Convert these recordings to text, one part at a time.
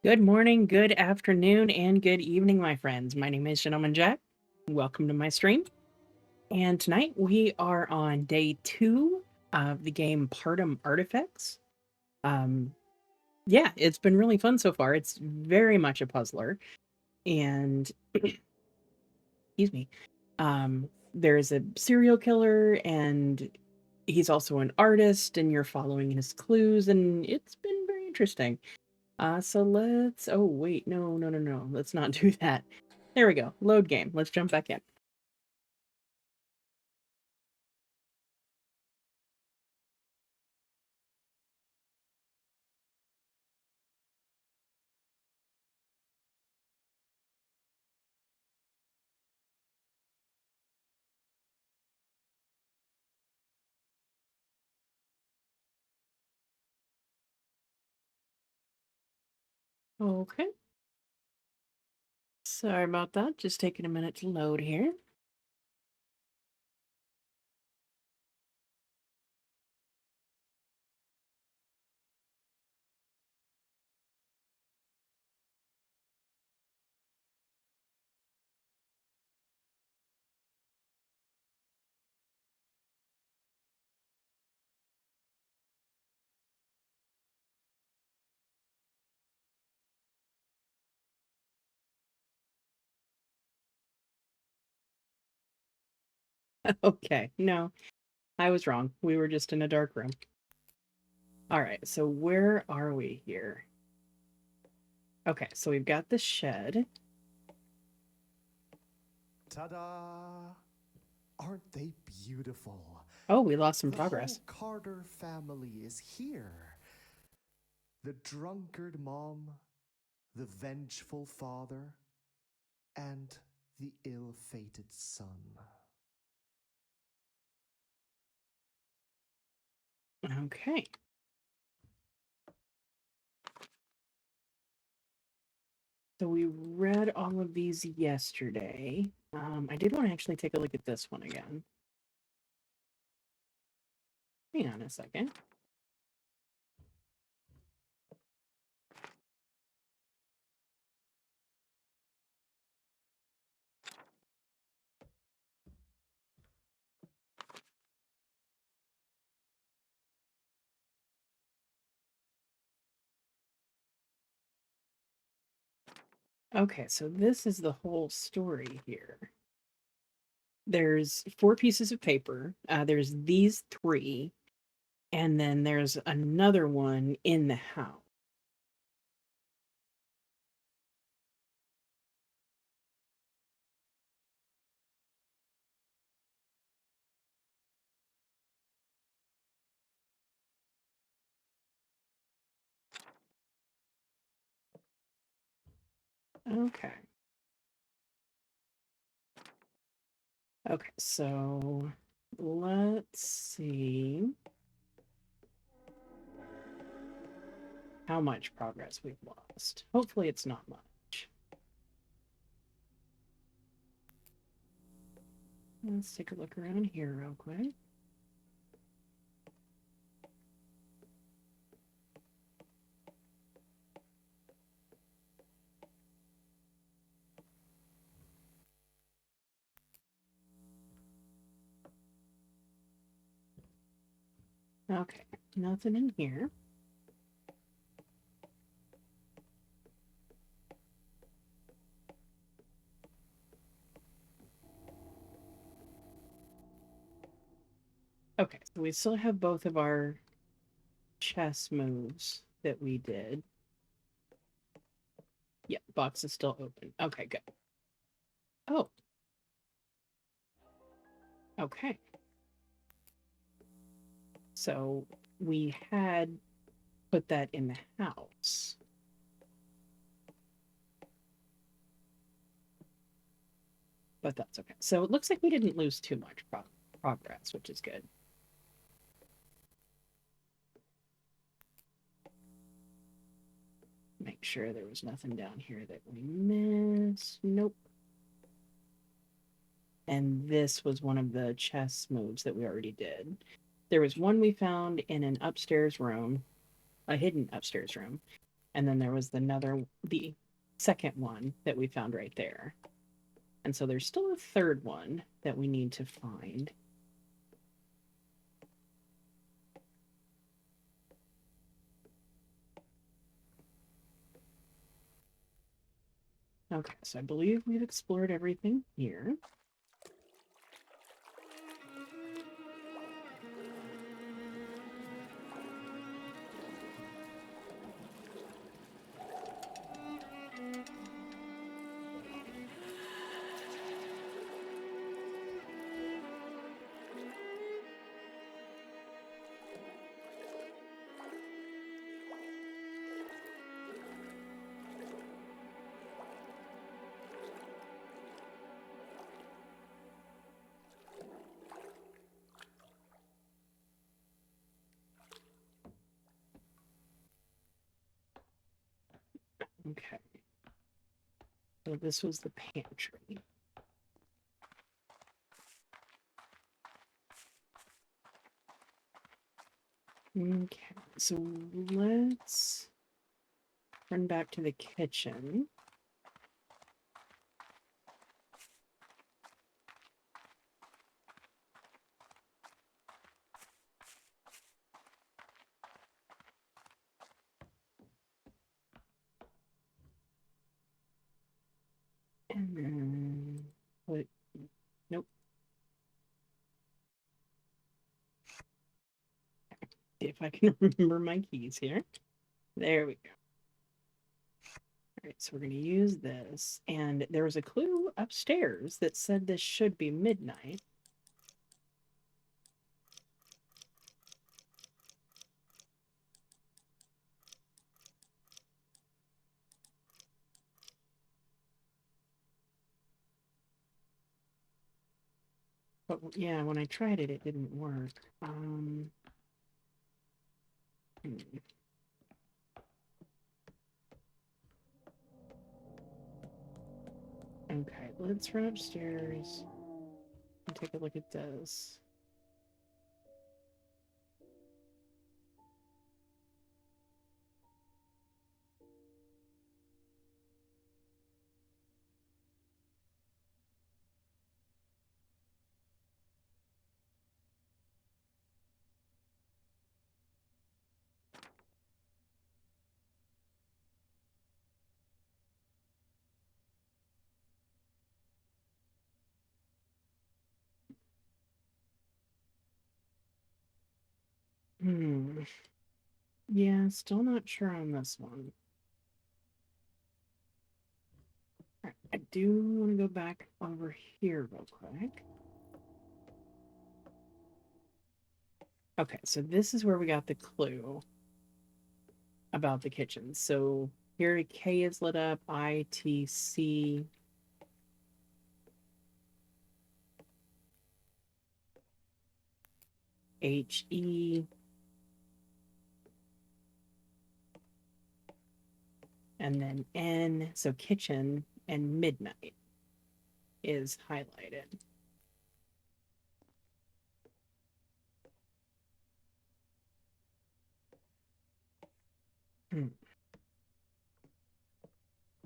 Good morning, good afternoon, and good evening, my friends. My name is Gentleman Jack. Welcome to my stream. And tonight we are on day 2 of the game Partum Artifex. Yeah, it's been really fun so far. It's very much a puzzler. And excuse me. There's a serial killer and he's also an artist, and you're following his clues, and it's been very interesting. So let's oh wait, no. Let's not do that. There we go. Load game. Let's jump back in. Okay. Sorry about that. Just taking a minute to load here. Okay. No, I was wrong. We were just in a dark room. All right. So where are we here? Okay. So we've got the shed. Ta-da! Aren't they beautiful? Oh, we lost some The progress. whole Carter family is here. The drunkard mom, the vengeful father, and the ill-fated son. Okay. So we read all of these yesterday. I did want to actually take a look at this one again. Hang on a second. Okay, so this is the whole story here. There's 4 pieces of paper. There's these 3, and then there's another one in the house. Okay. Okay, so let's see how much progress we've lost. Hopefully it's not much. Let's take a look around here real quick. Okay, nothing in here. Okay, so we still have both of our chess moves that we did. Yeah, box is still open. Okay, good. Oh. Okay. So we had put that in the house. But that's okay. So it looks like we didn't lose too much progress, which is good. Make sure there was nothing down here that we missed. Nope. And this was one of the chess moves that we already did. There was one we found in an upstairs room, a hidden upstairs room, And then there was the second one that we found right there. And so there's still a third one that we need to find. Okay, so I believe we've explored everything here. Okay. So this was the pantry. Okay, so let's run back to the kitchen. And then what? Nope. If I can remember my keys here. There we go. All right, so we're going to use this. And there was a clue upstairs that said this should be midnight. But yeah, when I tried it, it didn't work. Okay, let's run upstairs and take a look at this. Yeah, still not sure on this one. Right, I do want to go back over here real quick. Okay, so this is where we got the clue about the kitchen. So here K is lit up, I, T, C. H, E. And then N, so kitchen and midnight is highlighted.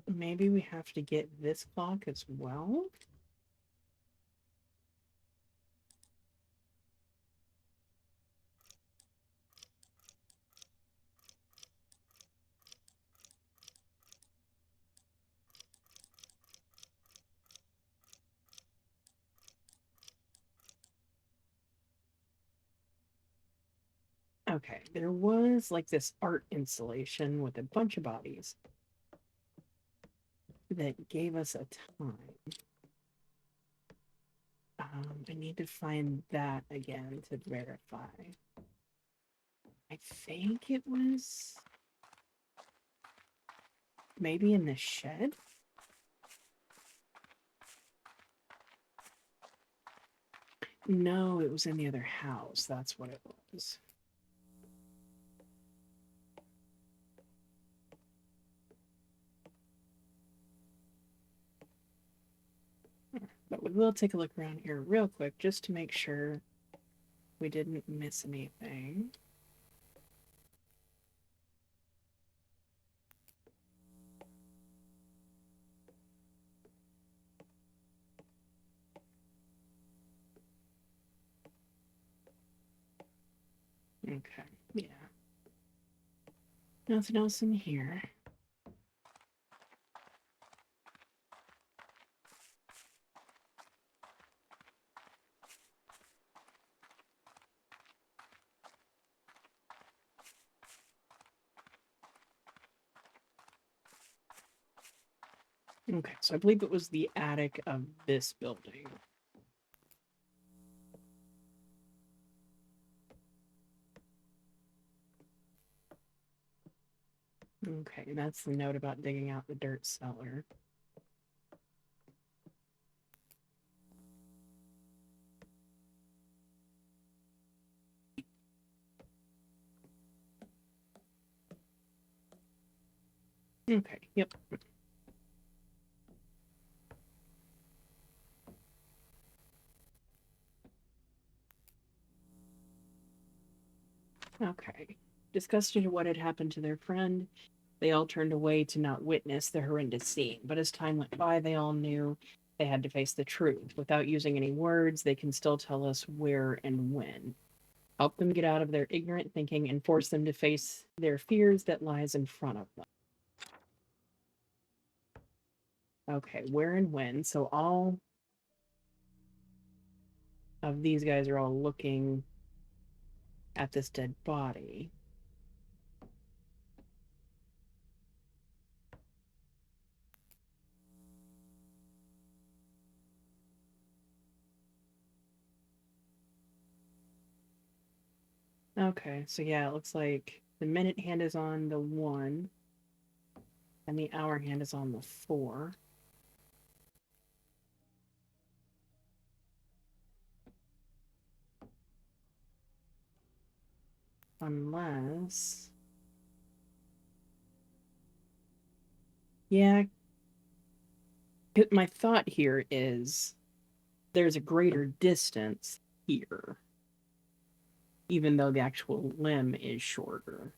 Maybe we have to get this clock as well. Okay, there was like this art installation with a bunch of bodies that gave us a time. I need to find that again to verify. I think it was maybe in the shed. No, it was in the other house. That's what it was. But we will take a look around here real quick just to make sure we didn't miss anything. Okay, yeah. Nothing else in here. Okay, so I believe it was the attic of this building. Okay, that's the note about digging out the dirt cellar. Okay, yep. Okay. Discussed what had happened to their friend. They all turned away to not witness the horrendous scene, but as time went by, they all knew they had to face the truth. Without using any words, they can still tell us where and when. Help them get out of their ignorant thinking and force them to face their fears that lies in front of them. Okay, where and when. So all of these guys are all looking at this dead body. Okay, so yeah, it looks like the minute hand is on the 1, and the hour hand is on the 4. Unless... Yeah, my thought here is there's a greater distance here, even though the actual limb is shorter.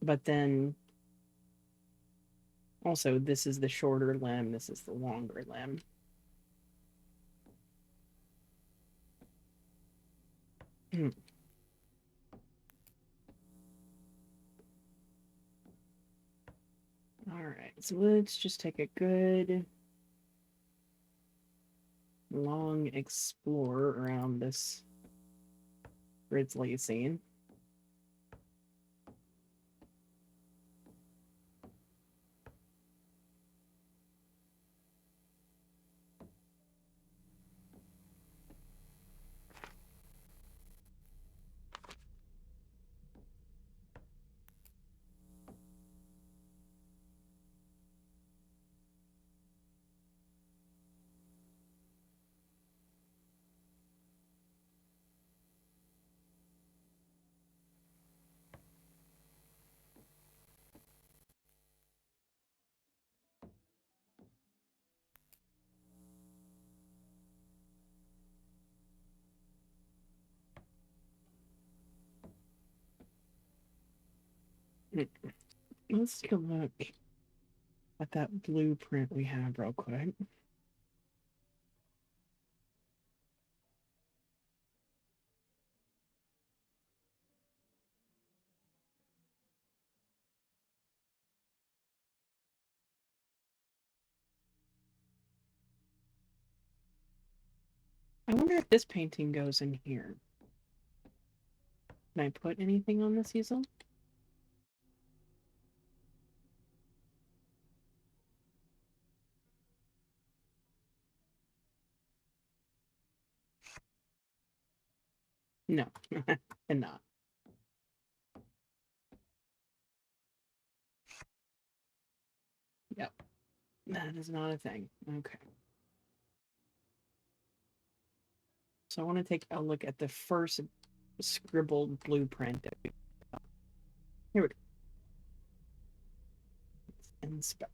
But then also, this is the shorter limb, this is the longer limb. All right, so let's just take a good long explore around this grizzly scene. Let's take a look at that blueprint we have real quick. I wonder if this painting goes in here. Can I put anything on this easel? No, and not. Yep, that is not a thing. Okay. So I want to take a look at the first scribbled blueprint that we got. Here we go. Let's inspect.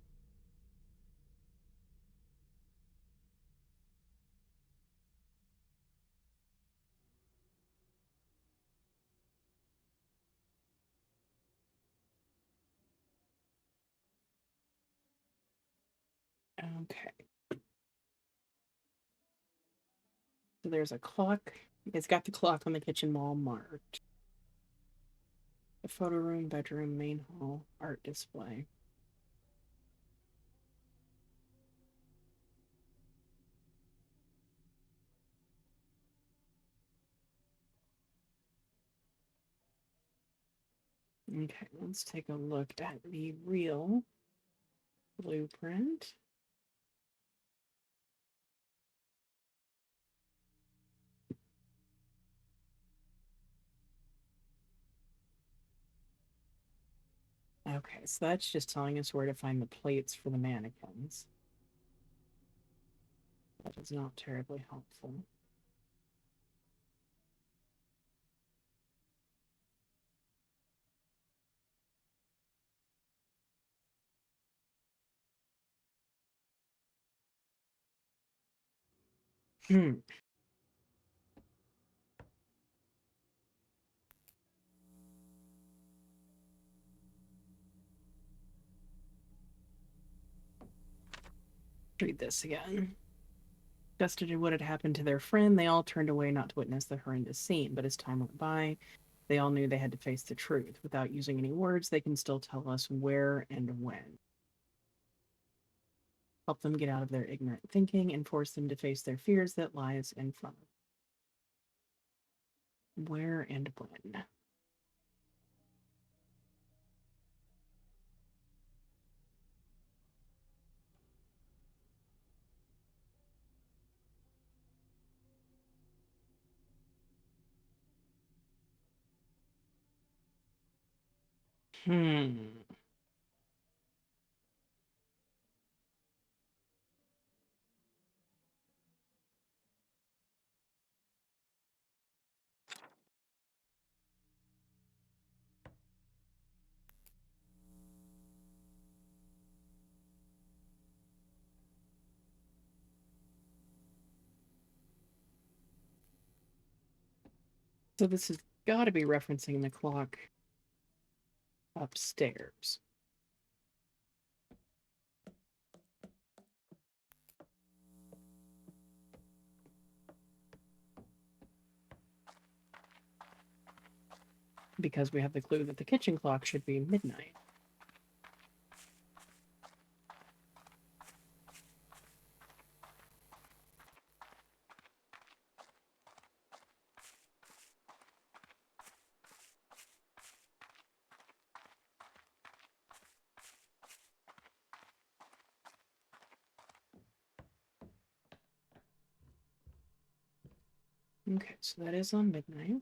Okay. So there's a clock. It's got the clock on the kitchen wall marked. The photo room, bedroom, main hall, art display. Okay, let's take a look at the real blueprint. Okay, so that's just telling us where to find the plates for the mannequins. That is not terribly helpful. Hmm. Read this again. Invested in what had happened to their friend, they all turned away not to witness the horrendous scene. But as time went by, they all knew they had to face the truth. Without using any words, they can still tell us where and when. Help them get out of their ignorant thinking and force them to face their fears that lies in front of them. Where and when. Hmm. So this has got to be referencing the clock upstairs. Because we have the clue that the kitchen clock should be midnight. Okay, so that is on midnight.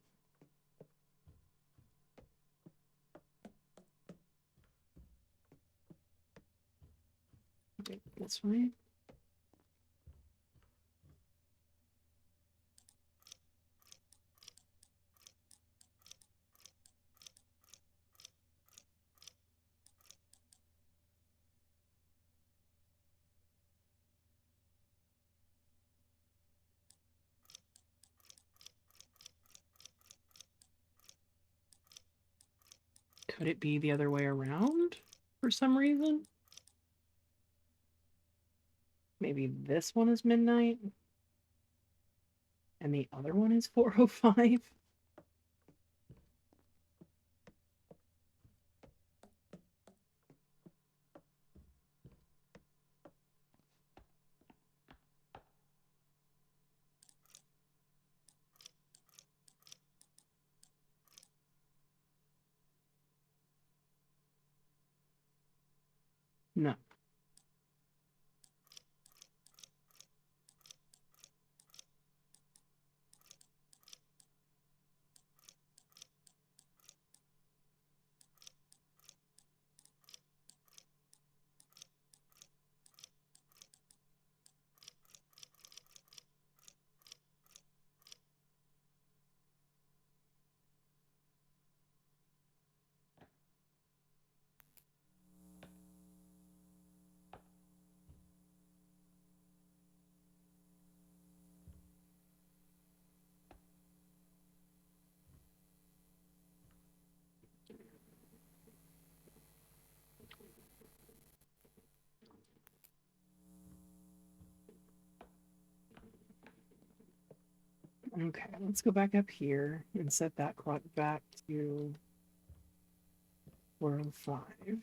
Okay, that's fine. Could it be the other way around for some reason? Maybe this one is midnight and the other one is 4:05? No. Okay, let's go back up here and set that clock back to 4:05.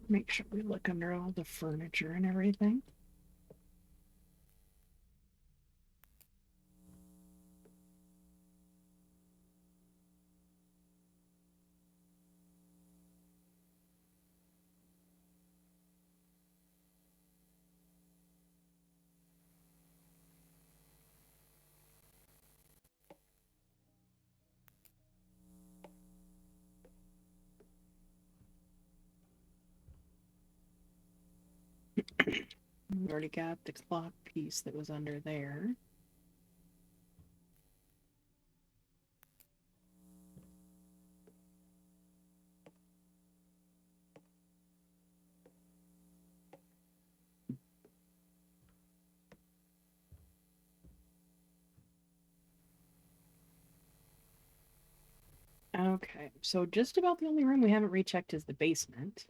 Make sure we look under all the furniture and everything. We already got the clock piece that was under there. Okay, so just about the only room we haven't rechecked is the basement.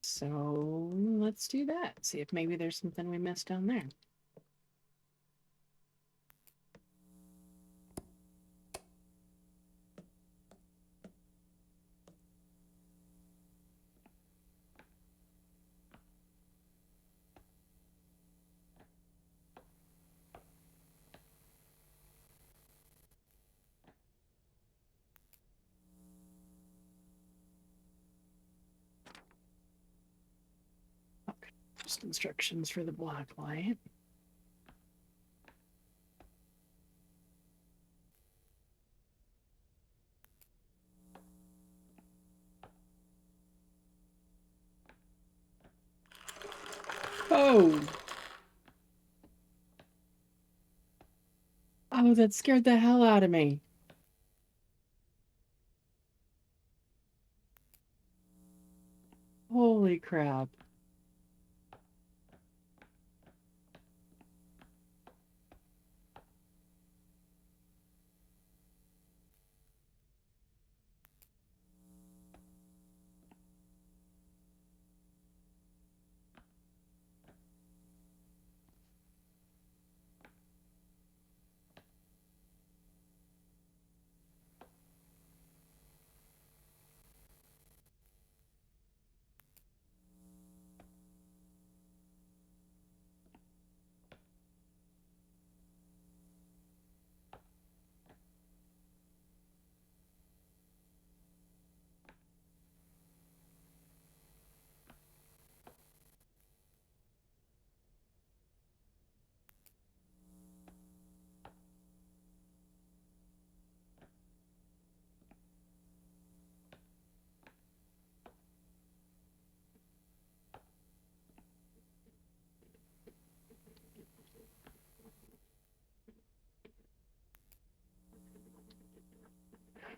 So let's do that. See if maybe there's something we missed down there. Okay, just instructions for the black light. Oh! Oh, that scared the hell out of me. Holy crap.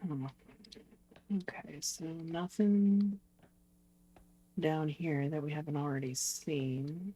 Oh. Okay, so nothing down here that we haven't already seen.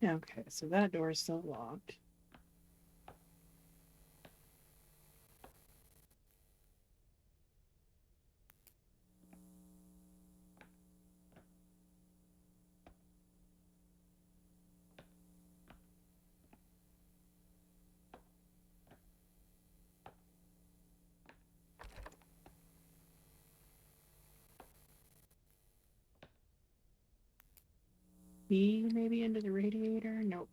Okay, so that door is still locked. B maybe into the radiator? Nope.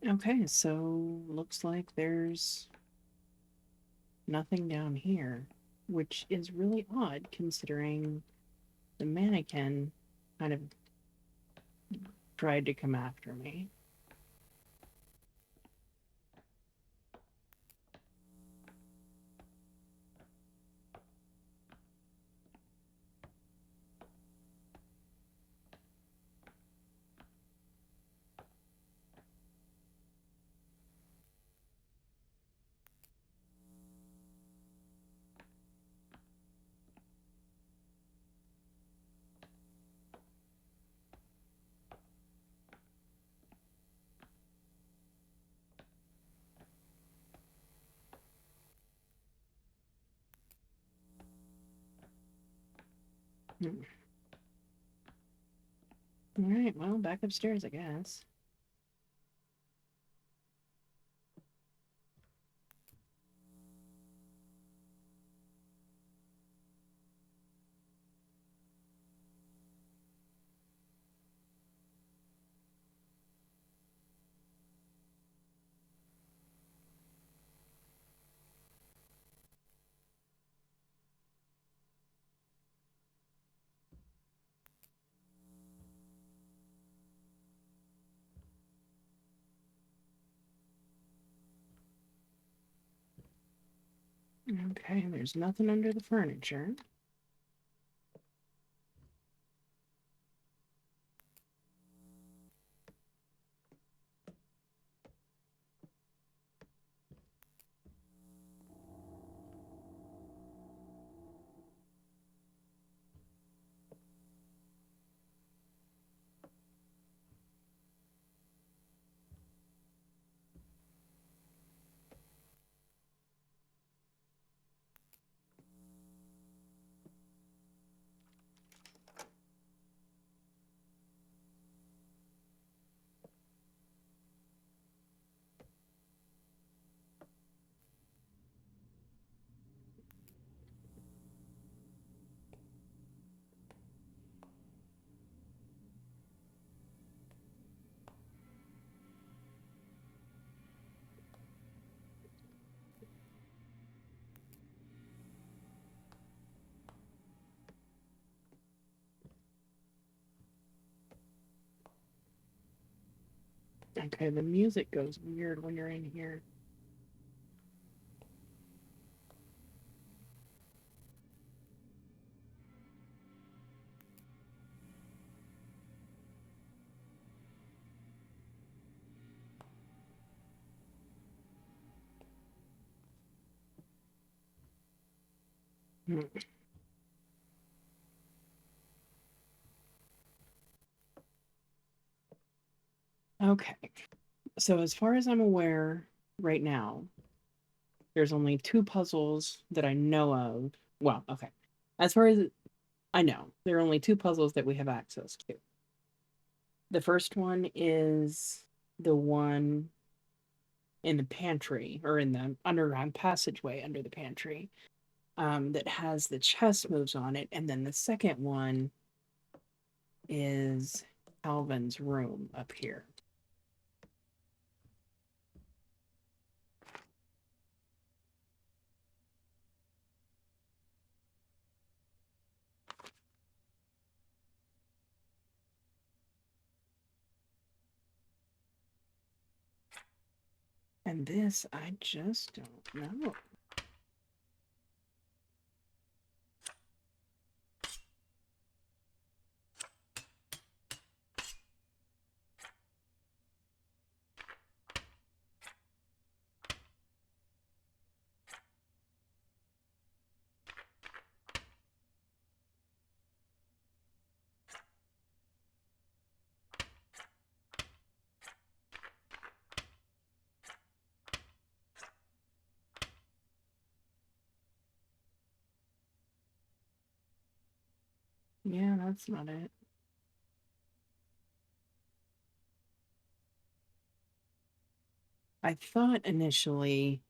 Okay, so looks like there's nothing down here, which is really odd considering the mannequin kind of tried to come after me. Hmm. All right, well, back upstairs, I guess. Okay, there's nothing under the furniture. Okay, the music goes weird when you're in here. Hmm. Okay. So as far as I'm aware right now, there's only two puzzles that I know of. Well, okay. As far as I know, there are only two puzzles that we have access to. The first one is the one in the pantry or in the underground passageway under the pantry, that has the chess moves on it. And then the second one is Calvin's room up here. And this, I just don't know. Yeah, that's not it. I thought initially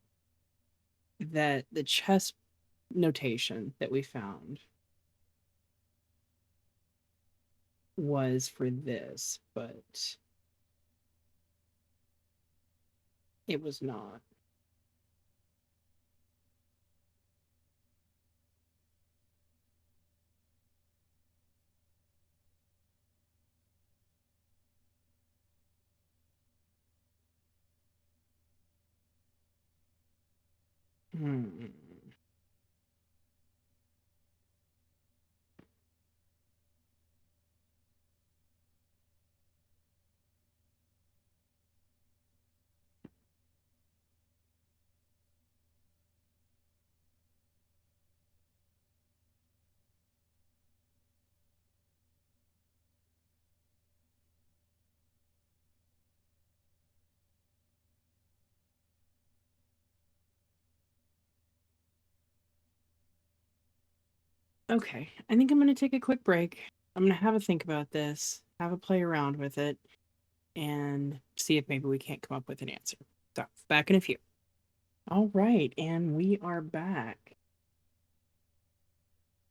that the chess notation that we found was for this, but it was not. Hmm. Okay, I think I'm going to take a quick break. I'm going to have a think about this, have a play around with it, and see if maybe we can't come up with an answer. So, back in a few. All right, and we are back.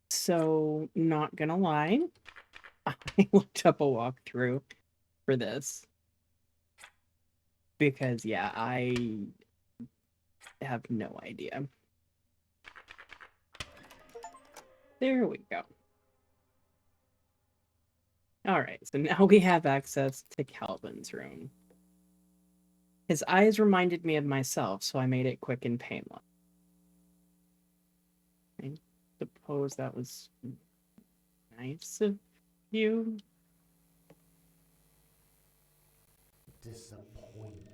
So, not gonna lie, I looked up a walkthrough for this because, yeah, I have no idea. There we go. All right, so now we have access to Calvin's room. His eyes reminded me of myself, so I made it quick and painless. I suppose that was nice of you. Disappointment.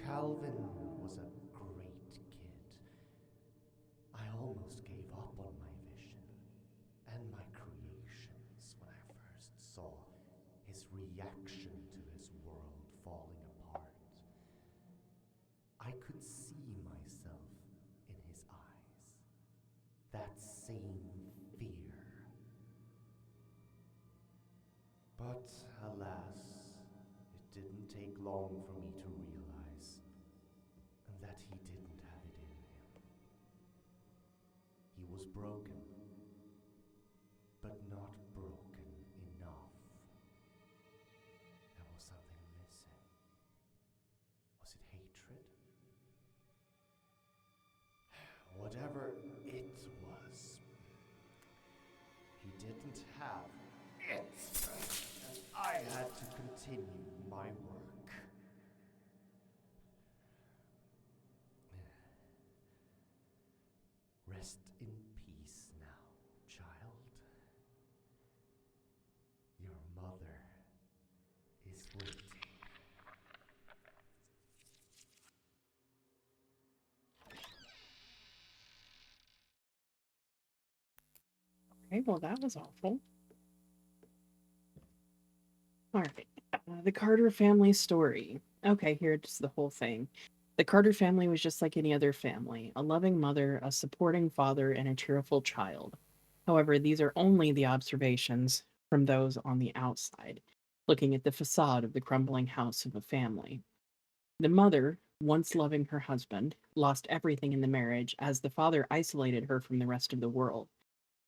Calvin was a great kid. I almost gave up on my vision and my creations when I first saw his reaction to his world falling apart. I could see myself in his eyes. That same fear. But alas, it didn't take long for me to realize that he didn't have it in him. He was broken, but not broken enough. There was something missing. Was it hatred? Whatever it was, he didn't have it. And I had to continue my work. Rest in peace now, child. Your mother is waiting. Okay, well, that was awful. right. The Carter family story. Okay, here's the whole thing. The Carter family was just like any other family, a loving mother, a supporting father, and a cheerful child. However, these are only the observations from those on the outside, looking at the facade of the crumbling house of a family. The mother, once loving her husband, lost everything in the marriage as the father isolated her from the rest of the world.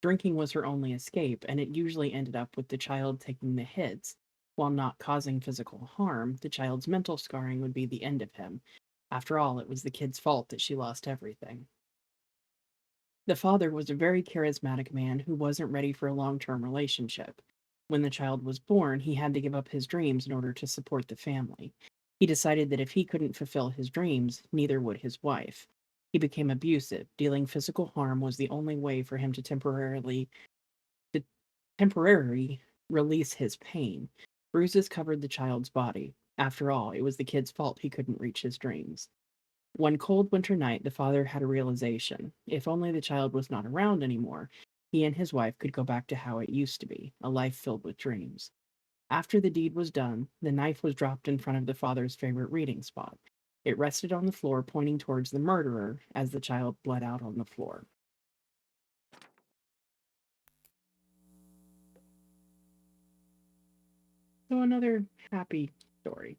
Drinking was her only escape, and it usually ended up with the child taking the hits. While not causing physical harm, the child's mental scarring would be the end of him. After all, it was the kid's fault that she lost everything. The father was a very charismatic man who wasn't ready for a long term relationship. When the child was born, he had to give up his dreams in order to support the family. He decided that if he couldn't fulfill his dreams, neither would his wife. He became abusive. Dealing physical harm was the only way for him to temporarily release his pain. Bruises covered the child's body. After all, it was the kid's fault he couldn't reach his dreams. One cold winter night, the father had a realization. If only the child was not around anymore, he and his wife could go back to how it used to be, a life filled with dreams. After the deed was done, the knife was dropped in front of the father's favorite reading spot. It rested on the floor, pointing towards the murderer as the child bled out on the floor. So, another happy story.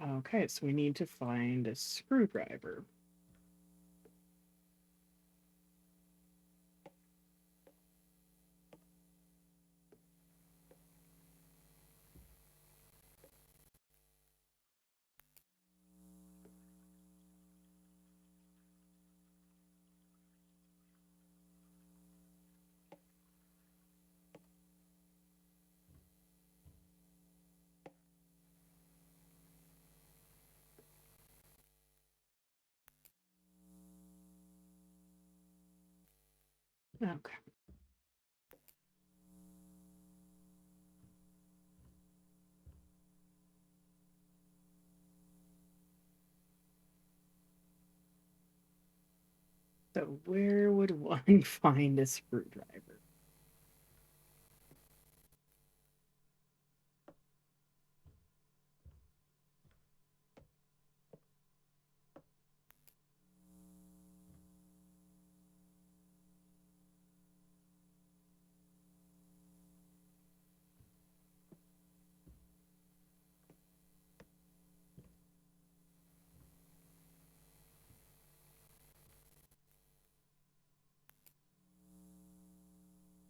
Okay, so we need to find a screwdriver. Okay. So, where would one find a screwdriver?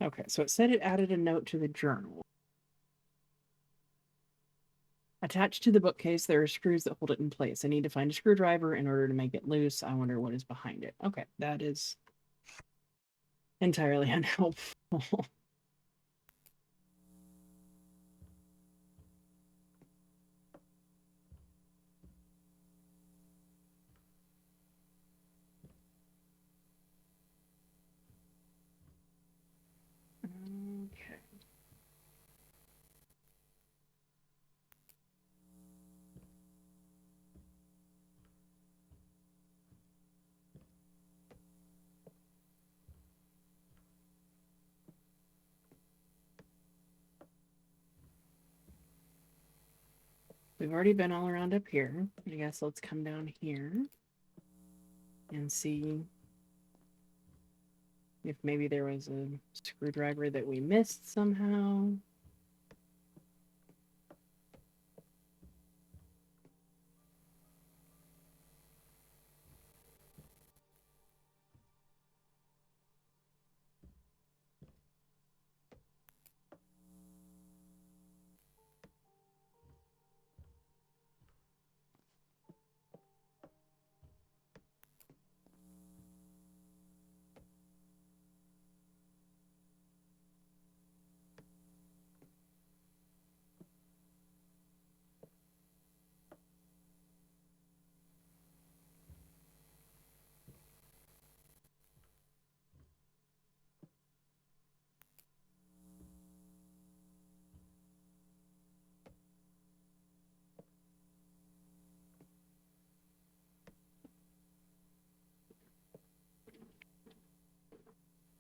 Okay, so it said it added a note to the journal. Attached to the bookcase, there are screws that hold it in place. I need to find a screwdriver in order to make it loose. I wonder what is behind it. Okay, that is entirely unhelpful. Okay. We've already been all around up here. I guess let's come down here and see if maybe there was a screwdriver that we missed somehow.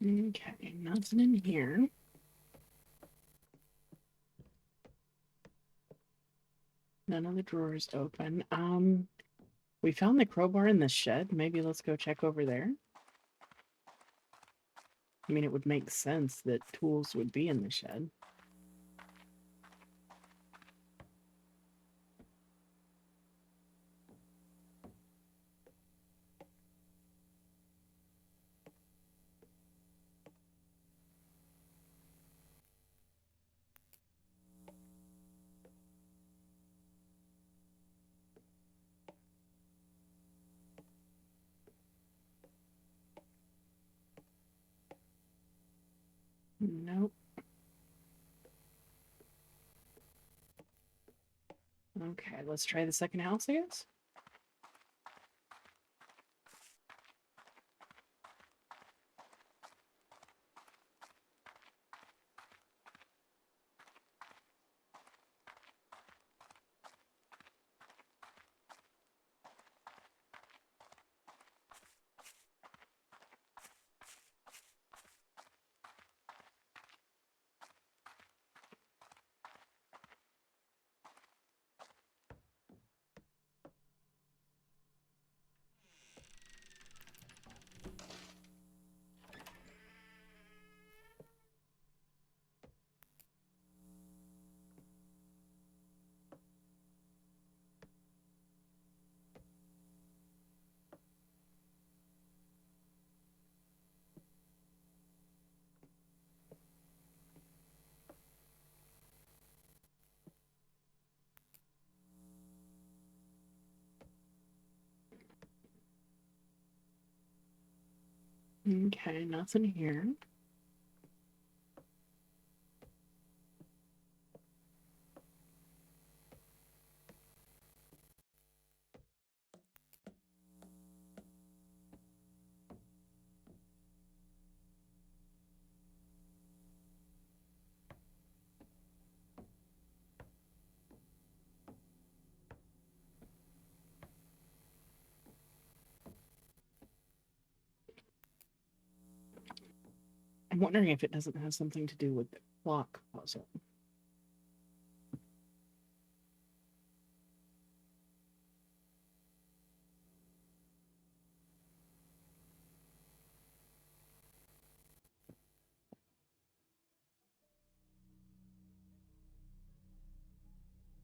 Okay, nothing in here. None of the drawers open. We found the crowbar in the shed. Maybe let's go check over there. I mean, it would make sense that tools would be in the shed. Nope. Okay, let's try the second house, I guess. Okay, nothing here. I'm wondering if it doesn't have something to do with the clock puzzle.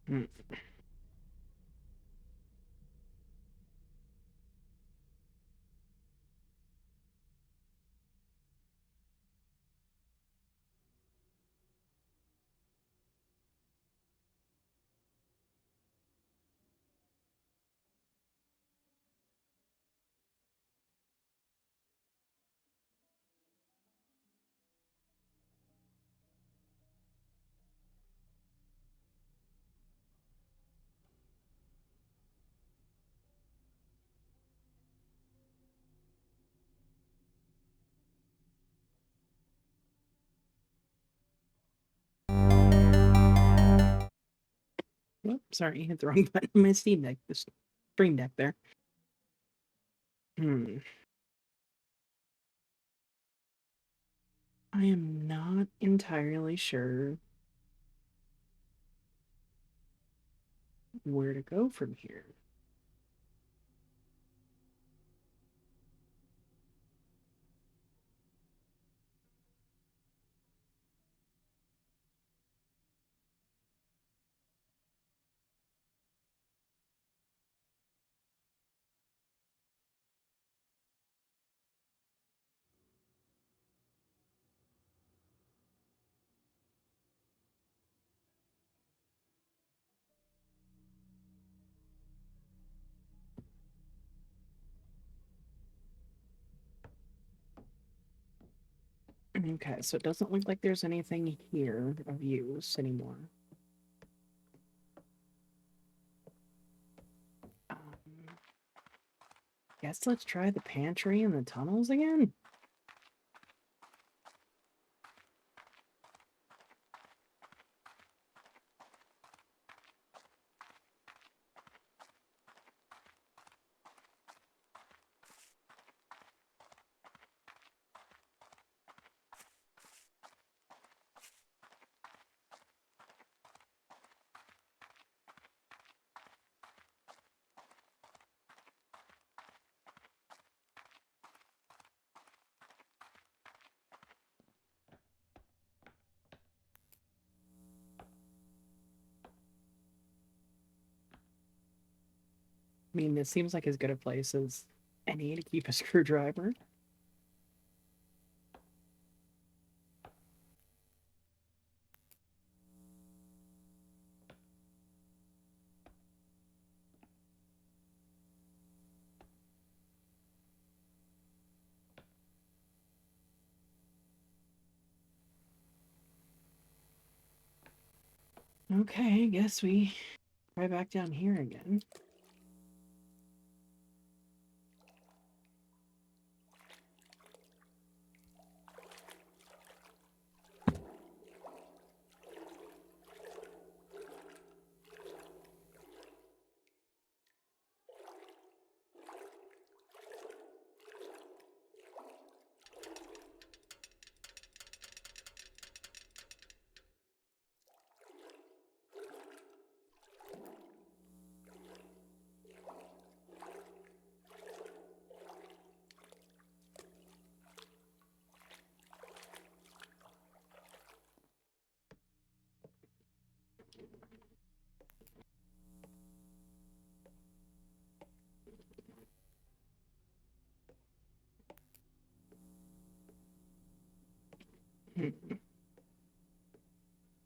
Hmm. Oh, sorry, hit the wrong button on my Steam Deck. The Stream Deck there. Hmm. I am not entirely sure where to go from here. Okay, so it doesn't look like there's anything here of use anymore. Um, guess let's try the pantry and the tunnels again. I mean, this seems like as good a place as any to keep a screwdriver. Okay, I guess we try back down here again.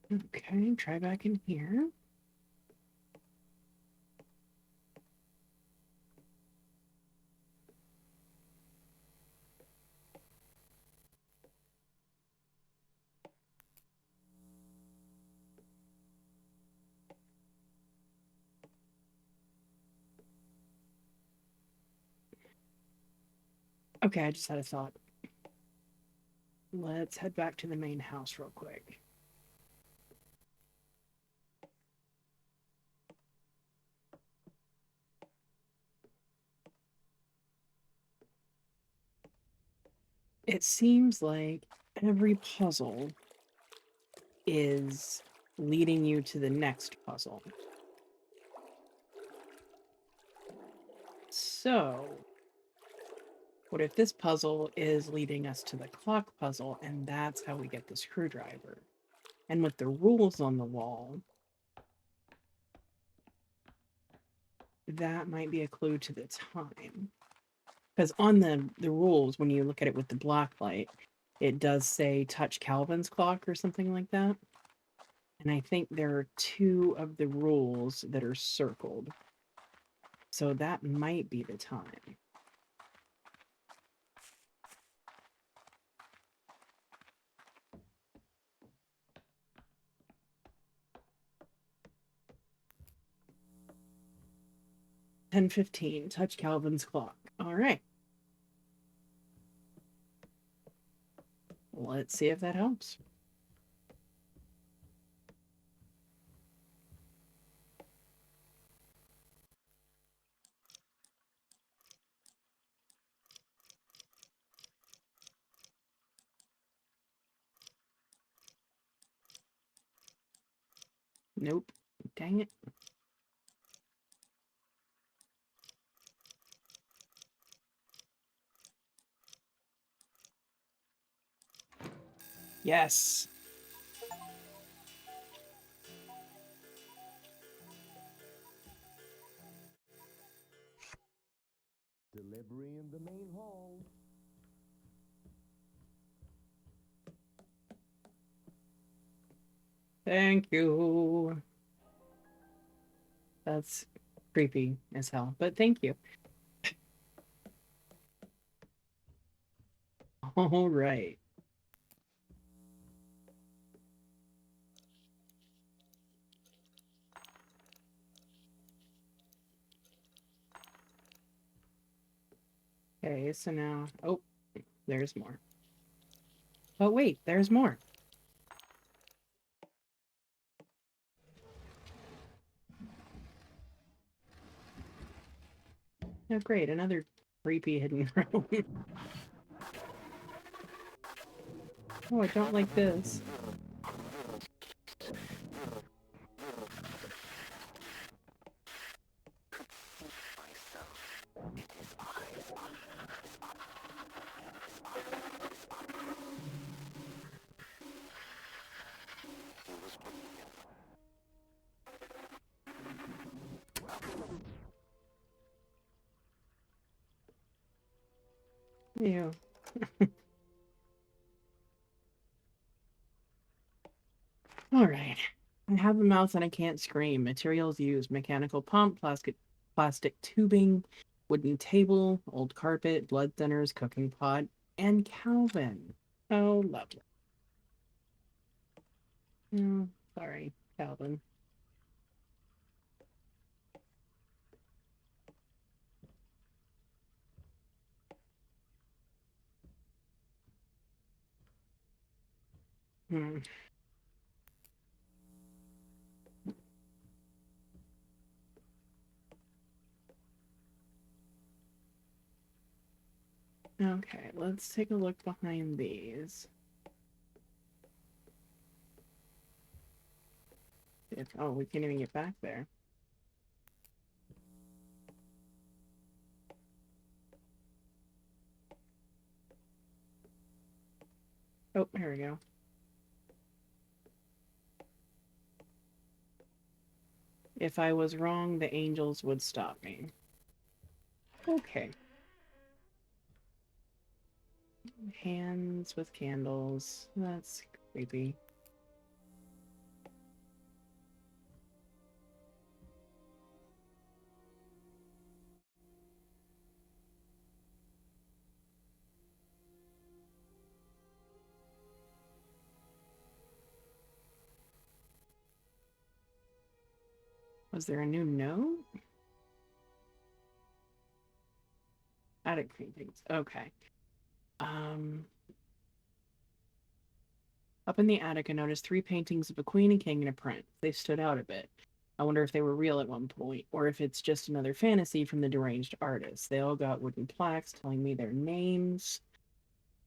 Okay, try back in here. Okay, I just had a thought. Let's head back to the main house real quick. It seems like every puzzle is leading you to the next puzzle. So, what if this puzzle is leading us to the clock puzzle, and that's how we get the screwdriver? And with the rules on the wall, that might be a clue to the time. Because on the rules, when you look at it with the black light, it does say touch Calvin's clock or something like that. And I think there are 2 of the rules that are circled. So that might be the time. $10:15, touch Calvin's clock. All right. Let's see if that helps. Nope. Dang it. Yes. Delivery in the main hall. Thank you. That's creepy as hell, but thank you. All right. Okay, so now, oh, there's more. Oh, wait, there's more. Oh, great, another creepy hidden room. Oh, I don't like this. Ew. All right. I have a mouth and I can't scream. Materials used: mechanical pump, plastic tubing, wooden table, old carpet, blood thinners, cooking pot, and Calvin. Oh, lovely. Oh, sorry, Calvin. Hmm. Okay, let's take a look behind these. Oh, we can't even get back there. Oh, here we go. If I was wrong, the angels would stop me. Okay. Hands with candles. That's creepy. Was there a new note? Attic paintings. Okay. Um, Up in the attic, I noticed three paintings of a queen, a king, and a prince. They stood out a bit. I wonder if they were real at one point, or if it's just another fantasy from the deranged artist. They all got wooden plaques telling me their names: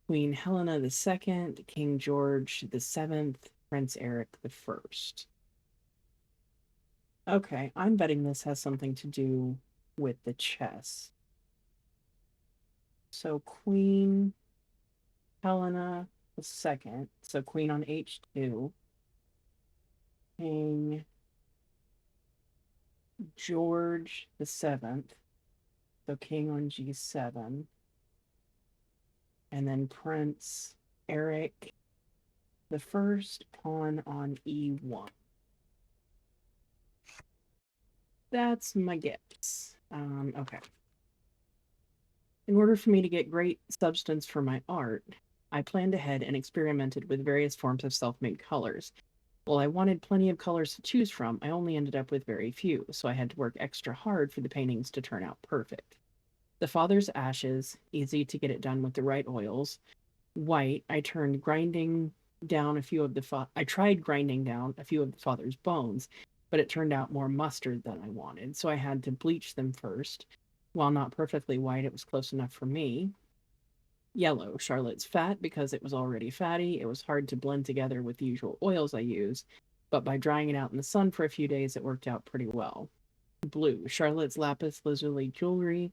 Queen Helena II, King George VII, Prince Eric I. Okay, I'm betting this has something to do with the chess. So Queen Helena II, so Queen on H2, King George VII, so King on G7, and then Prince Eric the First, pawn on E1. That's my guess. Okay. In order for me to get great substance for my art, I planned ahead and experimented with various forms of self-made colors. While I wanted plenty of colors to choose from, I only ended up with very few, so I had to work extra hard for the paintings to turn out perfect. The Father's Ashes, easy to get it done with the right oils. White, I tried grinding down a few of the Father's bones, but it turned out more mustard than I wanted, so I had to bleach them first. While not perfectly white, it was close enough for me. Yellow, Charlotte's fat because it was already fatty. It was hard to blend together with the usual oils I use, but by drying it out in the sun for a few days, it worked out pretty well. Blue, Charlotte's lapis lazuli jewelry.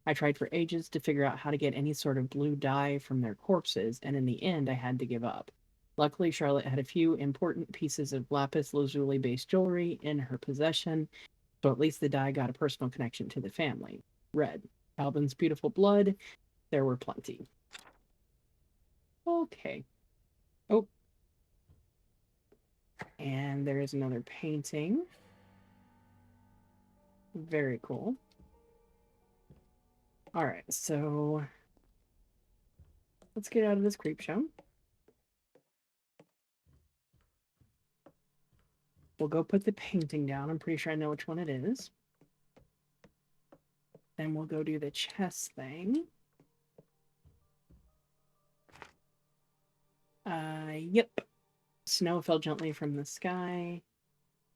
I tried for ages to figure out how to get any sort of blue dye from their corpses, and in the end, I had to give up. Luckily, Charlotte had a few important pieces of lapis lazuli based jewelry in her possession, so at least the dye got a personal connection to the family. Red, Calvin's beautiful blood. There were plenty. Okay. Oh, and there is another painting. Very cool. All right, so let's get out of this creep show. We'll go put the painting down. I'm pretty sure I know which one it is. Then we'll go do the chess thing. Yep. Snow fell gently from the sky.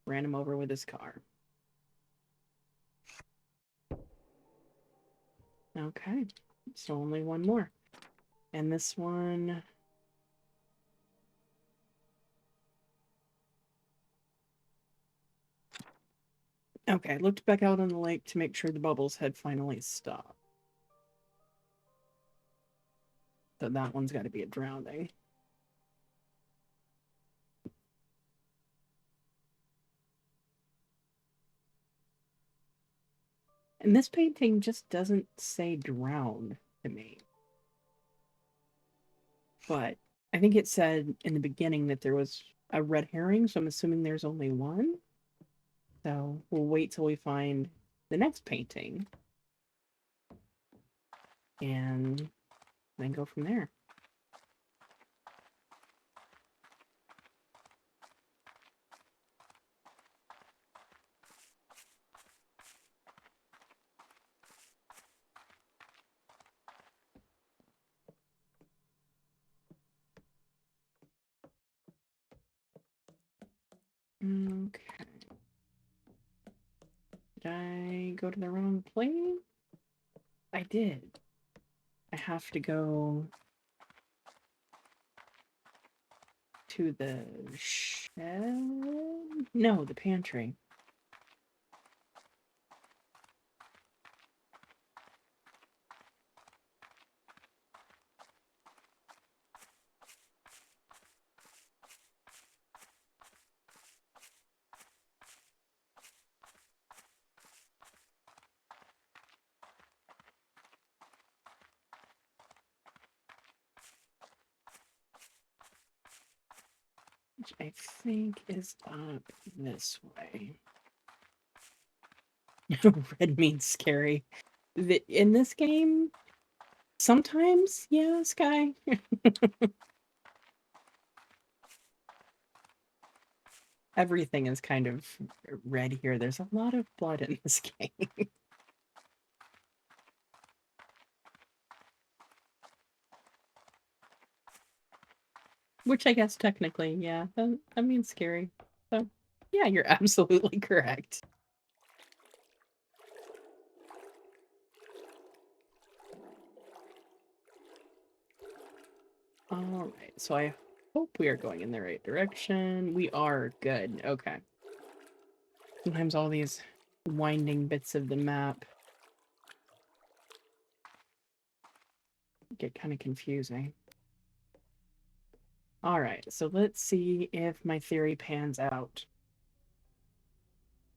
Ran him over with his car. Okay. So only one more. And this one... Okay, I looked back out on the lake to make sure the bubbles had finally stopped. So that one's got to be a drowning. And this painting just doesn't say drowned to me. But I think it said in the beginning that there was a red herring, so I'm assuming there's only one. So we'll wait till we find the next painting and then go from there. Okay. Did I go to the wrong place? I did. I have to go to the shed? No, the pantry. Which I think is up this way. Red means scary. In this game, sometimes, yeah, Sky. Everything is kind of red here. There's a lot of blood in this game. Which I guess technically, yeah, that means scary. So, yeah, you're absolutely correct. All right, so I hope we are going in the right direction. We are good. Okay. Sometimes all these winding bits of the map get kind of confusing. All right, so let's see if my theory pans out.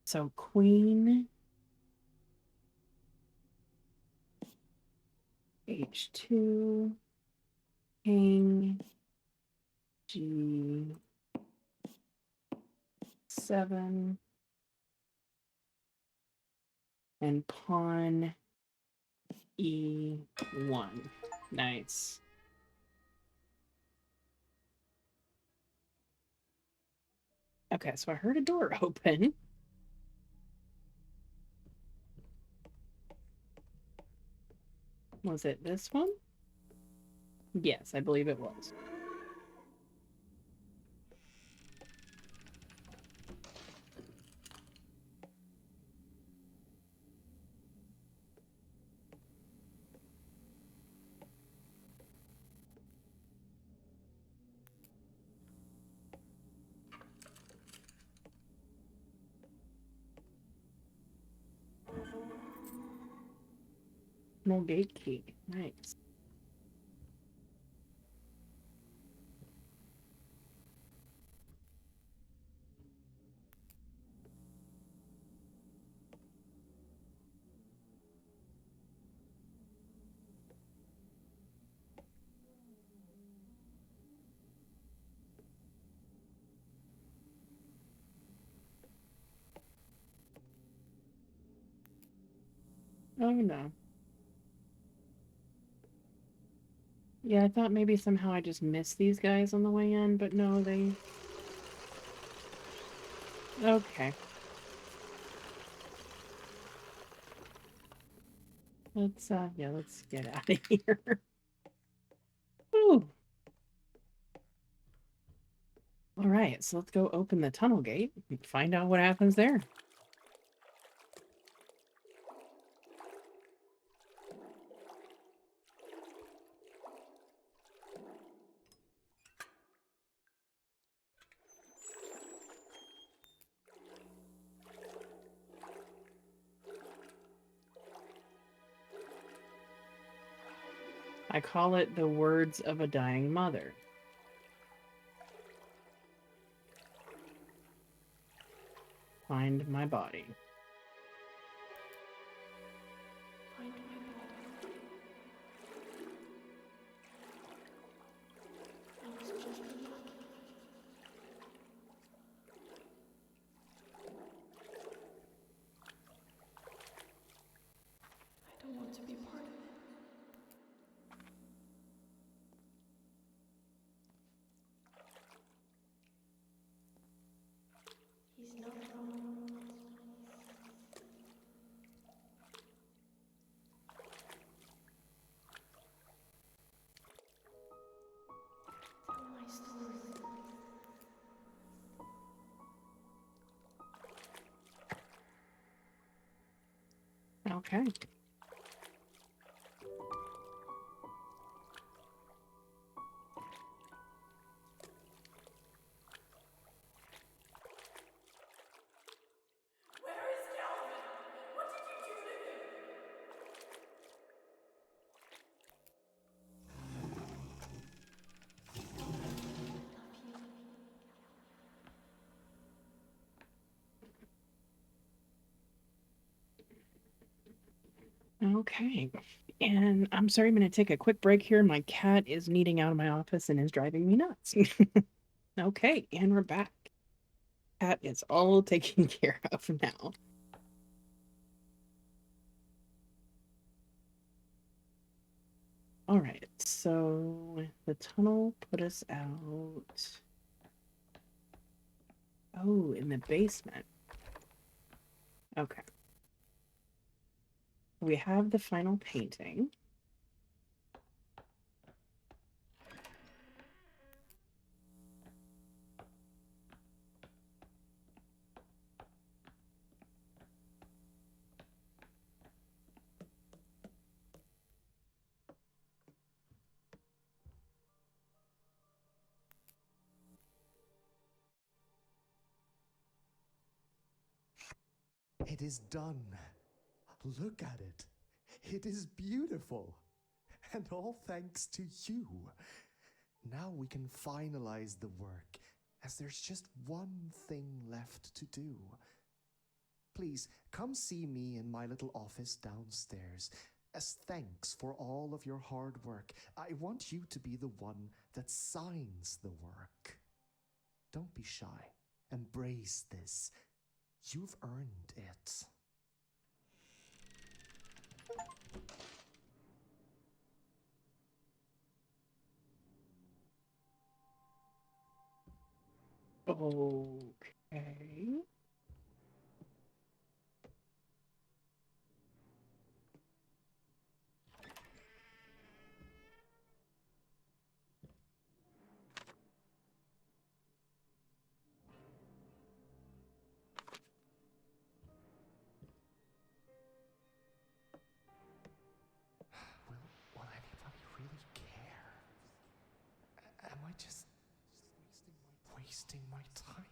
So Queen H2 King G7 and Pawn E1. Nice. Okay, so I heard a door open. Was it this one? Yes, I believe it was. No gate key. Nice. Oh no. Yeah, I thought maybe somehow I just missed these guys on the way in, but no, they... Okay. Let's, yeah, let's get out of here. Ooh. All right, so let's go open the tunnel gate and find out what happens there. I call it the words of a dying mother. Find my body. Okay. Okay. And I'm sorry, I'm going to take a quick break here. My cat is needing out of my office and is driving me nuts. Okay, and we're back. Cat is all taken care of now. All right, so the tunnel put us out. Oh, in the basement. Okay. We have the final painting. It is done. Look at it. It is beautiful. And all thanks to you. Now we can finalize the work, as there's just one thing left to do. Please, come see me in my little office downstairs. As thanks for all of your hard work, I want you to be the one that signs the work. Don't be shy. Embrace this. You've earned it. Okay. Will anybody really care? Am I just wasting my time?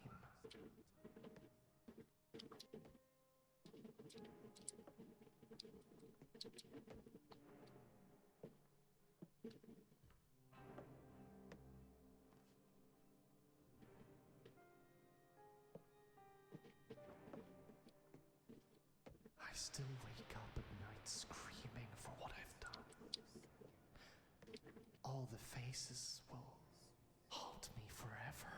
I still wake up at night screaming for what I've done. All the faces will haunt me forever.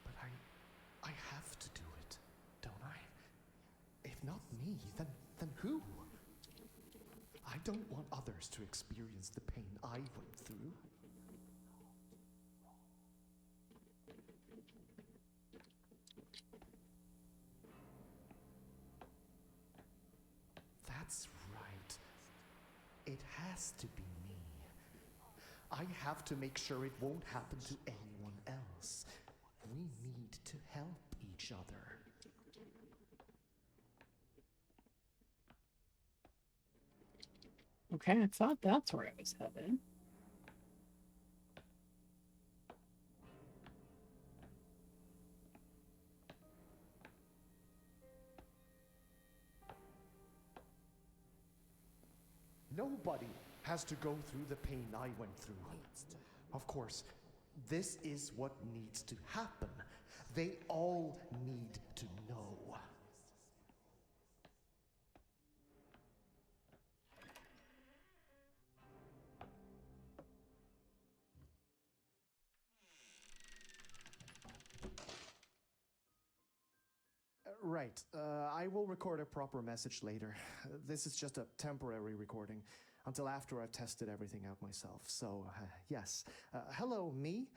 But I have to do it, don't I? If not me, then who? I don't want others to experience the pain I went through. That's right. It has to be me. I have to make sure it won't happen to anyone else. We need to help each other. Okay, I thought that's where I was headed. Nobody has to go through the pain I went through. Of course, this is what needs to happen. They all need to know. Right. I will record a proper message later. This is just a temporary recording until after I've tested everything out myself. So, yes. Hello, me.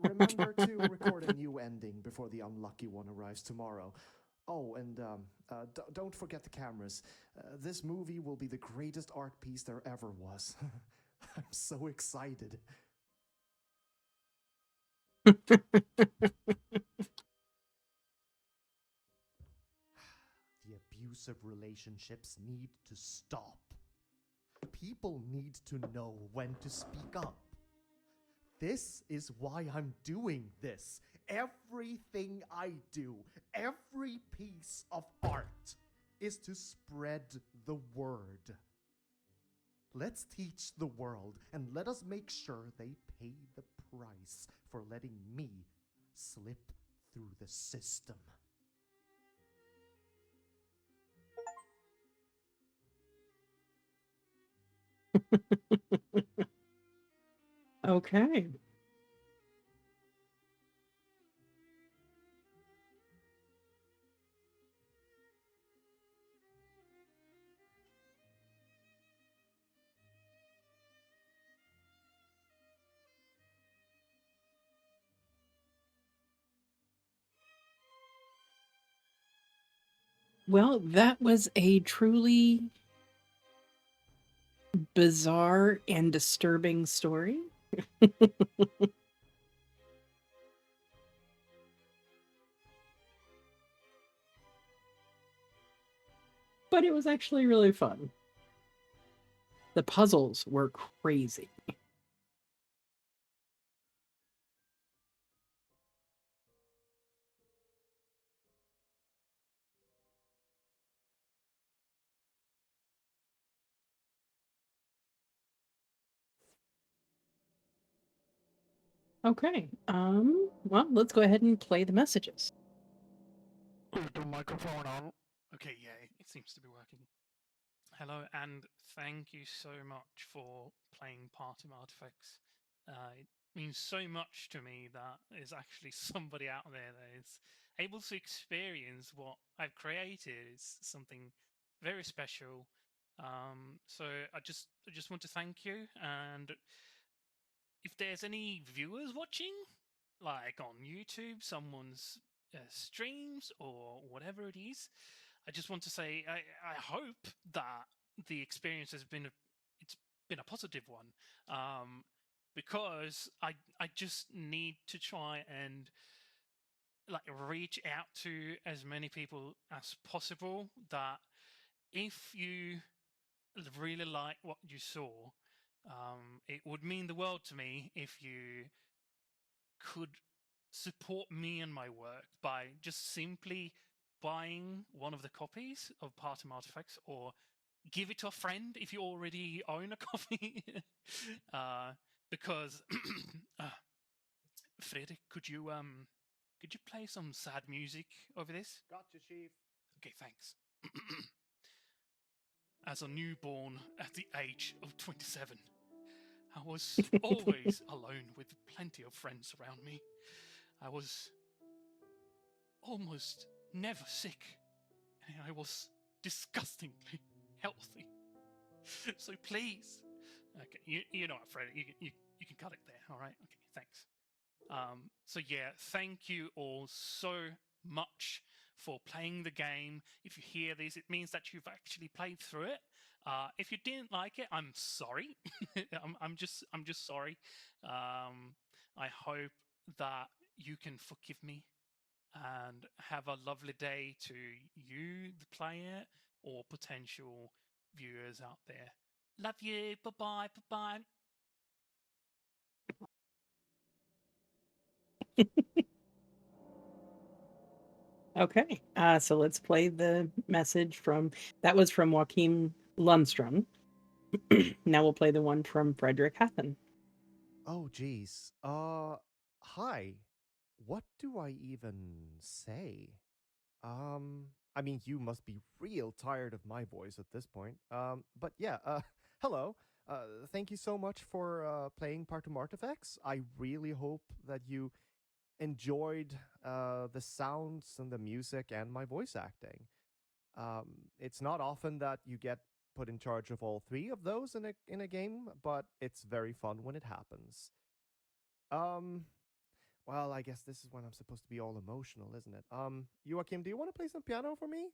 Remember to record a new ending before the unlucky one arrives tomorrow. Oh, and don't forget the cameras. This movie will be the greatest art piece there ever was. I'm so excited. The abusive relationships need to stop. People need to know when to speak up. This is why I'm doing this. Everything I do, every piece of art, is to spread the word. Let's teach the world and let us make sure they pay the price for letting me slip through the system. Okay. Well, that was a truly bizarre and disturbing story. But it was actually really fun. The puzzles were crazy. Okay. Well, let's go ahead and play the messages. Is the microphone on? Okay, yeah, it seems to be working. Hello, and thank you so much for playing Partum Artifex. It means so much to me that there's actually somebody out there that is able to experience what I've created. It's something very special. So I just want to thank you, and if there's any viewers watching, like on YouTube, someone's streams or whatever it is, I just want to say I hope that the experience has been it's been a positive one, because I just need to try and like reach out to as many people as possible. That if you really like what you saw, it would mean the world to me if you could support me and my work by just simply buying one of the copies of Partum Artifacts, or give it to a friend if you already own a copy. uh, because Fredrik, could you play some sad music over this? Gotcha, Chief. Okay, thanks. As a newborn at the age of 27, I was always alone with plenty of friends around me. I was almost never sick, and I was disgustingly healthy. So please, okay, you know what, Fred, you can cut it there. All right, okay, thanks. So yeah, thank you all so much for playing the game. If you hear this, it means that you've actually played through it. If you didn't like it, I'm sorry. I'm just sorry. I hope that you can forgive me and have a lovely day to you, the player, or potential viewers out there. Love you. Bye bye. Bye bye. Okay. So let's play the message from that was from Joachim Lundstrom. Now we'll play the one from Frederick Haffen. Oh, geez. Hi. What do I even say? I mean, you must be real tired of my voice at this point. But yeah, hello. Thank you so much for playing Partum Artifacts. I really hope that you enjoyed the sounds and the music and my voice acting. It's not often that you get put in charge of all three of those in a game, but it's very fun when it happens. Um, Well, I guess this is when I'm supposed to be all emotional, isn't it? Joachim, do you want to play some piano for me?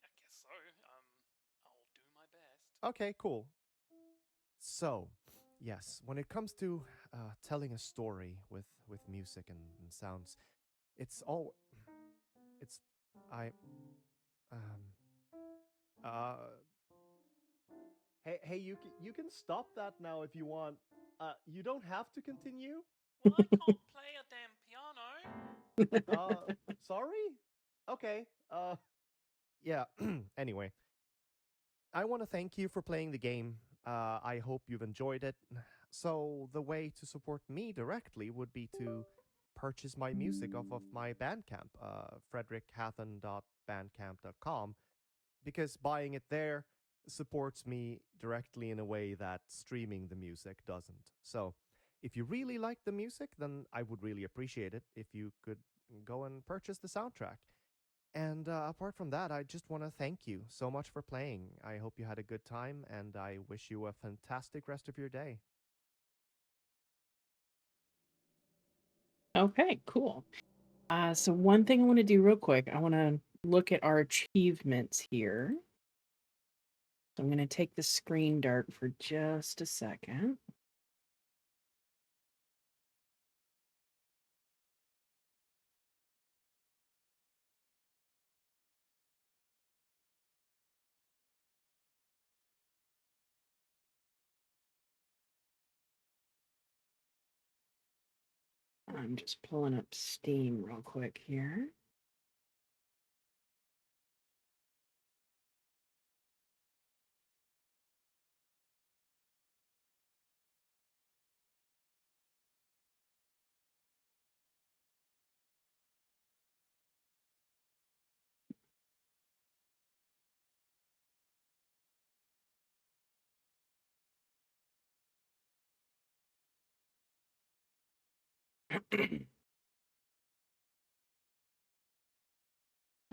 I guess so. I'll do my best. Okay, cool. So, yes, when it comes to telling a story with music and sounds, it's all it's I uh hey, you can stop that now if you want. You don't have to continue. Well, I can't play a damn piano. Sorry. Okay. Yeah. Anyway, I want to thank you for playing the game. I hope you've enjoyed it. So, the way to support me directly would be to purchase my music off of my Bandcamp, frederickhathen.bandcamp.com, because buying it there supports me directly in a way that streaming the music doesn't. So, if you really like the music, then I would really appreciate it if you could go and purchase the soundtrack. And apart from that, I just want to thank you so much for playing. I hope you had a good time, and I wish you a fantastic rest of your day. Okay, cool. So one thing I want to do real quick, I want to look at our achievements here. So I'm going to take the screen dark for just a second. I'm just pulling up Steam real quick here.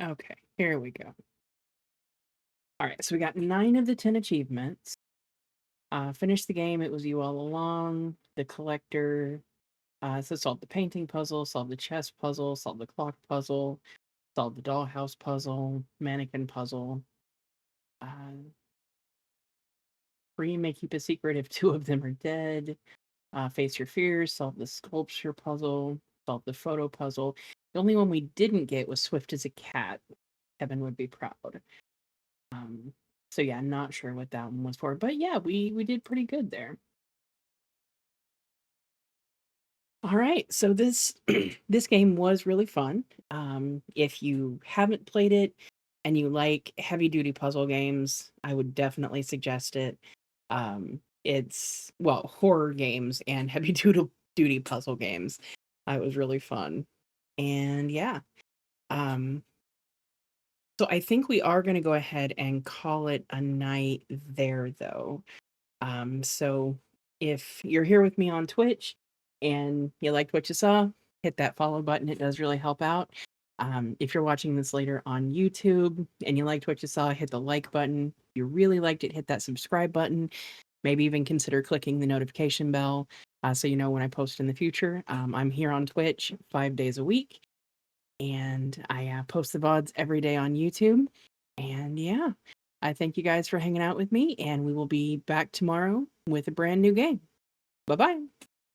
Okay, here we go. All right, so we got 9 of the 10 achievements. Finished the game, it was you all along, the collector. So solved the painting puzzle, solved the chess puzzle, solved the clock puzzle, solved the dollhouse puzzle, mannequin puzzle. Free may keep a secret if 2 of them are dead. Face your fears, solve the sculpture puzzle, solve the photo puzzle. The only one we didn't get was Swift as a cat. Kevin would be proud. So yeah, not sure what that one was for, but yeah, we did pretty good there. All right, so this this game was really fun. If you haven't played it and you like heavy duty puzzle games, I would definitely suggest it. It's well, horror games and heavy duty puzzle games. It was really fun. And yeah. Um so I think we are going to go ahead and call it a night there though. So if you're here with me on Twitch and you liked what you saw, hit that follow button. It does really help out. If you're watching this later on YouTube and you liked what you saw, hit the like button. If you really liked it, hit that subscribe button. Maybe even consider clicking the notification bell so you know when I post in the future. I'm here on Twitch 5 days a week, and I post the VODs every day on YouTube. And yeah, I thank you guys for hanging out with me, and we will be back tomorrow with a brand new game. Bye bye.